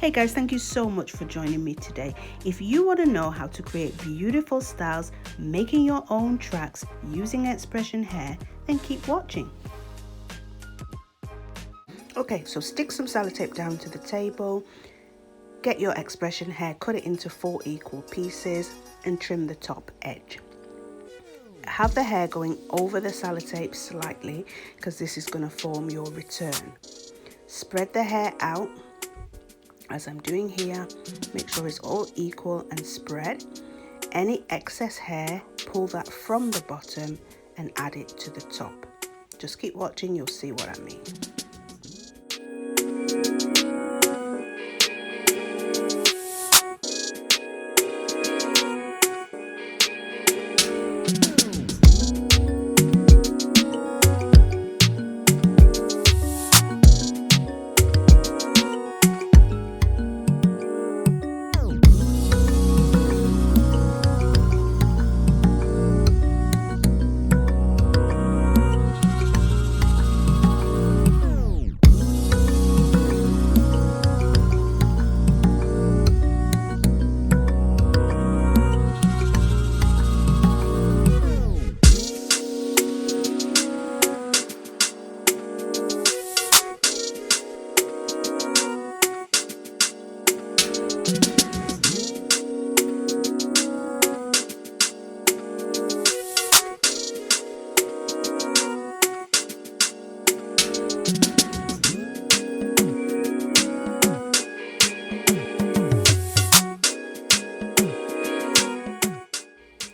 Hey guys, thank you so much for joining me today. If you want to know how to create beautiful styles making your own tracks using Xpression Hair, then keep watching. Okay, so stick some sellotape down to the table, get your Xpression Hair, cut it into 4 equal pieces and trim the top edge. Have the hair going over the sellotape slightly because this is going to form your return. Spread the hair out as I'm doing here. Make sure it's all equal and spread. Any excess hair, pull that from the bottom and add it to the top. Just keep watching, you'll see what I mean.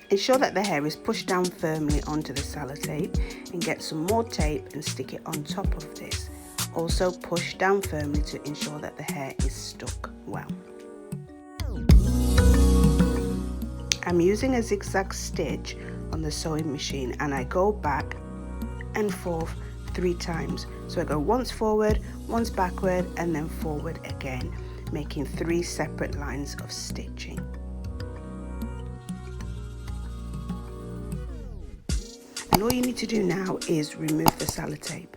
Ensure that the hair is pushed down firmly onto the sellotape and get some more tape and stick it on top of this. Also push down firmly to ensure that the hair is stuck well. I'm using a zigzag stitch on the sewing machine and I go back and forth 3 times. So I go once forward, once backward and then forward again, making 3 separate lines of stitching. And all you need to do now is remove the sellotape.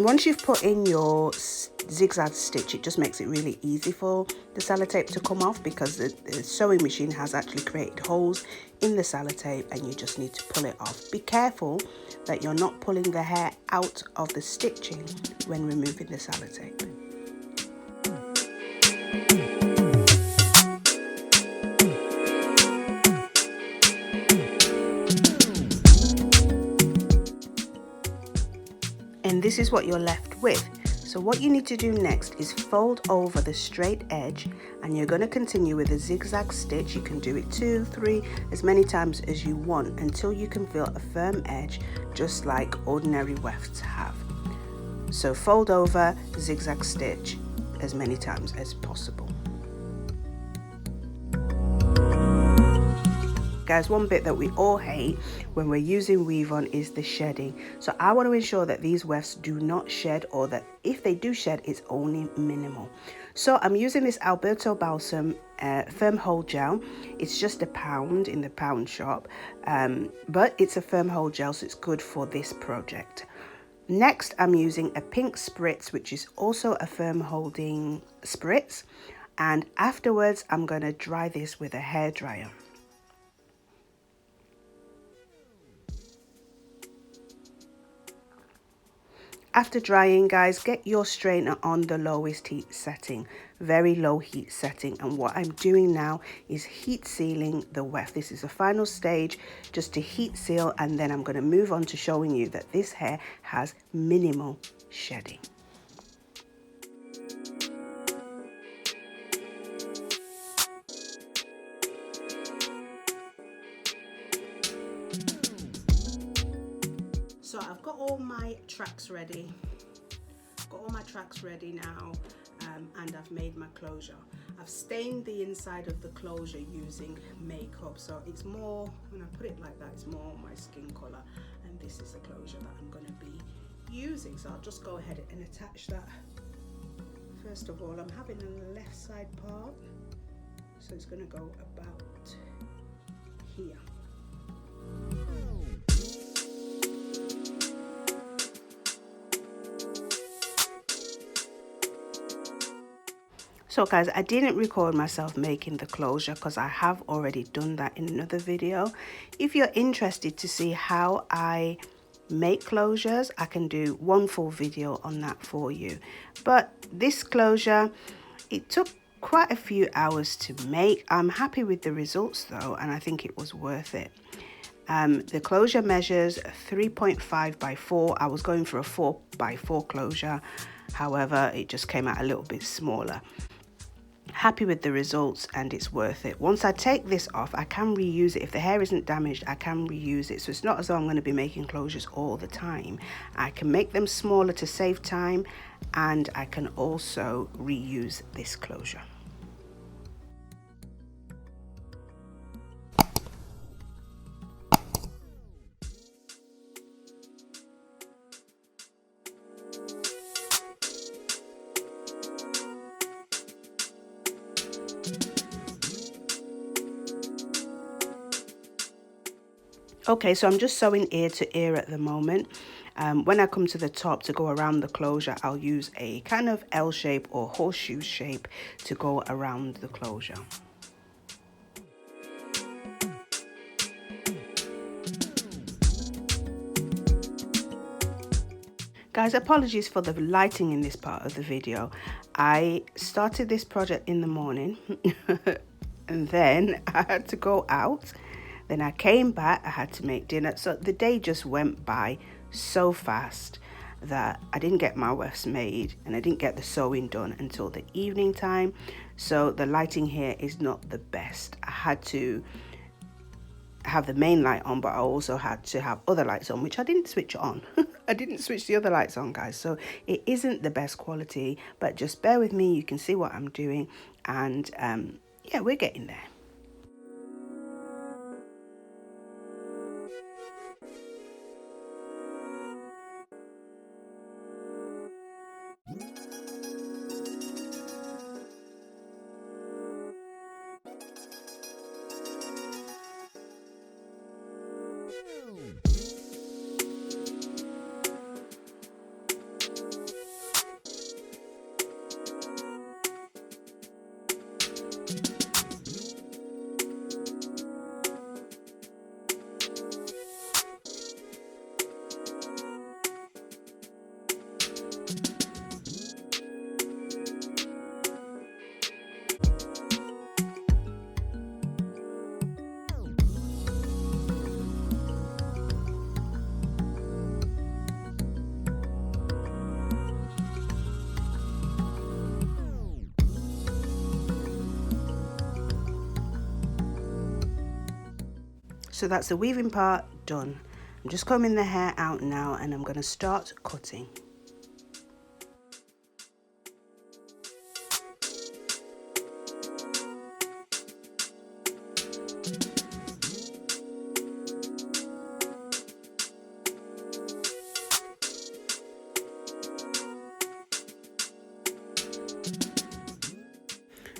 Once you've put in your zigzag stitch, it just makes it really easy for the sellotape to come off because the sewing machine has actually created holes in the sellotape and you just need to pull it off. Be careful that you're not pulling the hair out of the stitching when removing the sellotape. And this is what you're left with. So what you need to do next is fold over the straight edge and you're going to continue with a zigzag stitch. You can do it 2, 3, as many times as you want until you can feel a firm edge just like ordinary wefts have. So fold over, zigzag stitch as many times as possible. Guys, one bit that we all hate when we're using weave on is the shedding. So I want to ensure that these wefts do not shed, or that if they do shed, it's only minimal. So I'm using this Alberto Balsam firm hold gel. It's just £1 in the pound shop, but it's a firm hold gel, so it's good for this project. Next, I'm using a pink spritz, which is also a firm holding spritz. And afterwards, I'm going to dry this with a hairdryer. After drying, guys, get your straightener on the lowest heat setting, very low heat setting. And what I'm doing now is heat sealing the weft. This is the final stage, just to heat seal, and then I'm going to move on to showing you that this hair has minimal shedding. So I've got all my tracks ready. Now, and I've made my closure. I've stained the inside of the closure using makeup, so it's more, when I put it like that, it's more my skin color, and this is the closure that I'm going to be using. So I'll just go ahead and attach that. First of all, I'm having a left side part, so it's going to go about here. So guys, I didn't record myself making the closure because I have already done that in another video. If you're interested to see how I make closures, I can do one full video on that for you. But this closure, it took quite a few hours to make. I'm happy with the results though, and I think it was worth it. The closure measures 3.5 by 4. I was going for a 4 by 4 closure, however it just came out a little bit smaller. Happy with the results, and it's worth it. Once I take this off, I can reuse it. If the hair isn't damaged, I can reuse it. So it's not as though I'm going to be making closures all the time. I can make them smaller to save time, and I can also reuse this closure. Okay, so I'm just sewing ear to ear at the moment. When I come to the top to go around the closure, I'll use a kind of L shape or horseshoe shape to go around the closure. Guys, apologies for the lighting in this part of the video. I started this project in the morning and then I had to go out. Then I came back, I had to make dinner. So the day just went by so fast that I didn't get my wefts made and I didn't get the sewing done until the evening time. So the lighting here is not the best. I had to have the main light on, but I also had to have other lights on, which I didn't switch on. I didn't switch the other lights on, guys. So it isn't the best quality, but just bear with me. You can see what I'm doing. And yeah, we're getting there. So that's the weaving part done. I'm just combing the hair out now and I'm going to start cutting.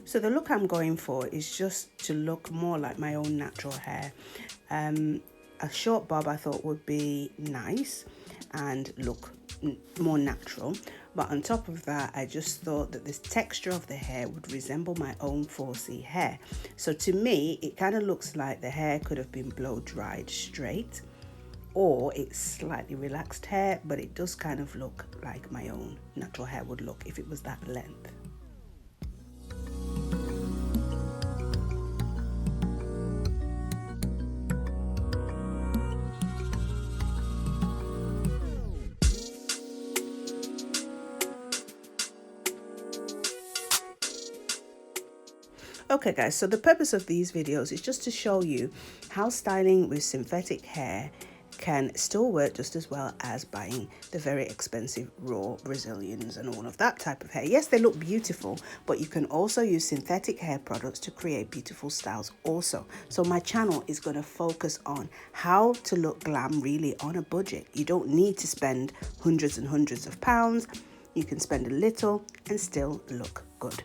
So the look I'm going for is just to look more like my own natural hair. A short bob I thought would be nice and look more natural, but on top of that I just thought that this texture of the hair would resemble my own 4C hair. So to me it kind of looks like the hair could have been blow dried straight, or it's slightly relaxed hair, but it does kind of look like my own natural hair would look if it was that length. Okay guys, so the purpose of these videos is just to show you how styling with synthetic hair can still work just as well as buying the very expensive raw Brazilians and all of that type of hair. Yes, they look beautiful, but you can also use synthetic hair products to create beautiful styles also. So my channel is going to focus on how to look glam really on a budget. You don't need to spend hundreds and hundreds of pounds. You can spend a little and still look good.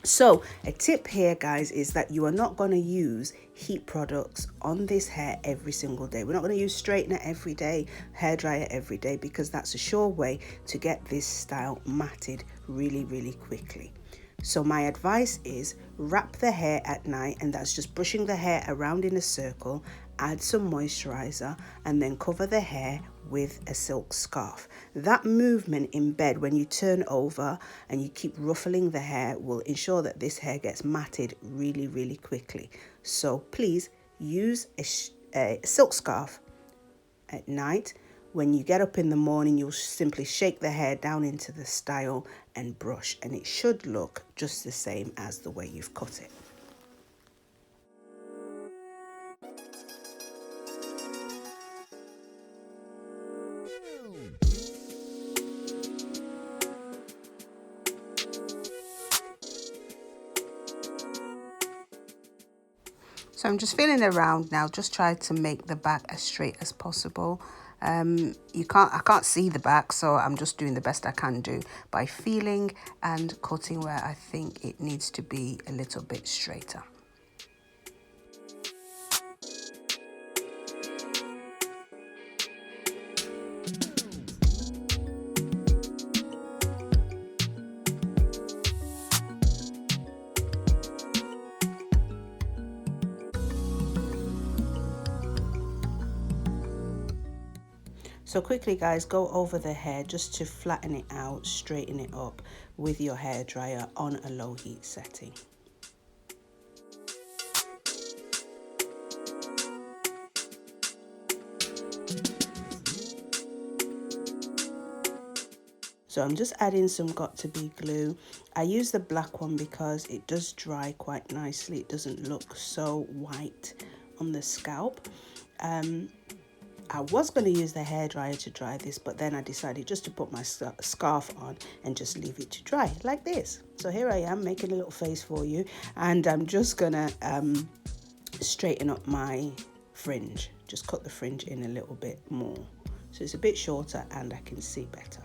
So a tip here guys is that you are not going to use heat products on this hair every single day. We're not going to use straightener every day, hairdryer every day, because that's a sure way to get this style matted really quickly. So my advice is wrap the hair at night, and that's just brushing the hair around in a circle, add some moisturizer, and then cover the hair with a silk scarf. That movement in bed when you turn over and you keep ruffling the hair will ensure that this hair gets matted really, really quickly. So please use a silk scarf at night. When you get up in the morning, you'll simply shake the hair down into the style and brush, and it should look just the same as the way you've cut it. So I'm just feeling around now, just try to make the back as straight as possible. I can't see the back, so I'm just doing the best I can do by feeling and cutting where I think it needs to be a little bit straighter. So quickly guys, go over the hair just to flatten it out, straighten it up with your hairdryer on a low heat setting. So I'm just adding some got-to-be glue. I use the black one because it does dry quite nicely. It doesn't look so white on the scalp. I was going to use the hairdryer to dry this, but then I decided just to put my scarf on and just leave it to dry like this. So here I am making a little face for you, and I'm just going to straighten up my fringe. Just cut the fringe in a little bit more so it's a bit shorter and I can see better.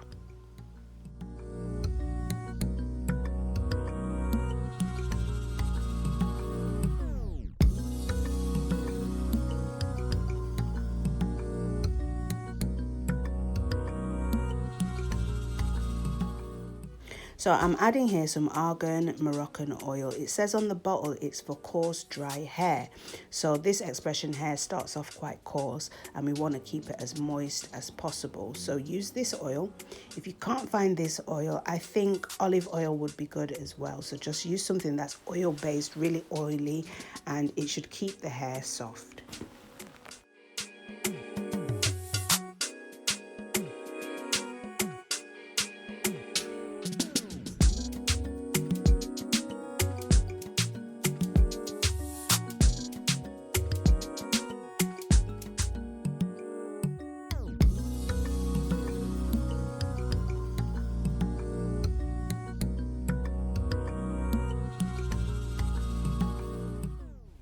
So I'm adding here some argan Moroccan oil. It says on the bottle it's for coarse, dry hair. So this Xpression hair starts off quite coarse and we want to keep it as moist as possible. So use this oil. If you can't find this oil, I think olive oil would be good as well. So just use something that's oil-based, really oily, and it should keep the hair soft.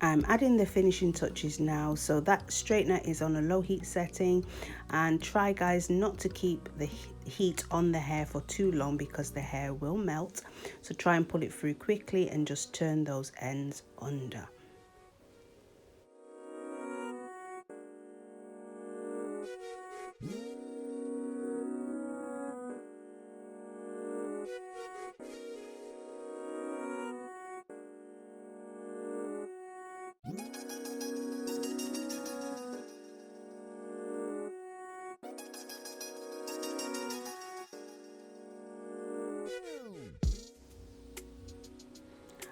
I'm adding the finishing touches now. So that straightener is on a low heat setting, and try guys not to keep the heat on the hair for too long because the hair will melt. So try and pull it through quickly and just turn those ends under.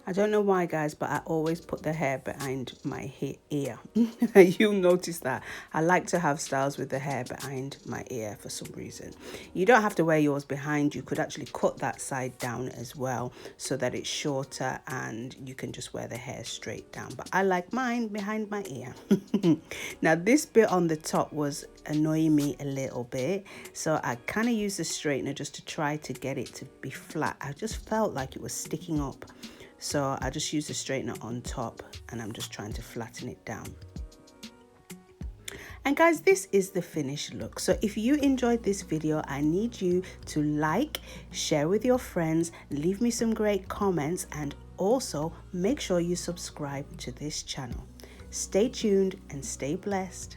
I don't know why guys, but I always put the hair behind my ear. You'll notice that. I like to have styles with the hair behind my ear for some reason. You don't have to wear yours behind. You could actually cut that side down as well so that it's shorter and you can just wear the hair straight down. But I like mine behind my ear. Now this bit on the top was annoying me a little bit, so I kind of used the straightener just to try to get it to be flat. I just felt like it was sticking up. So I just use the straightener on top and I'm just trying to flatten it down. And guys, this is the finished look. So if you enjoyed this video, I need you to like, share with your friends, leave me some great comments, and also make sure you subscribe to this channel. Stay tuned and stay blessed.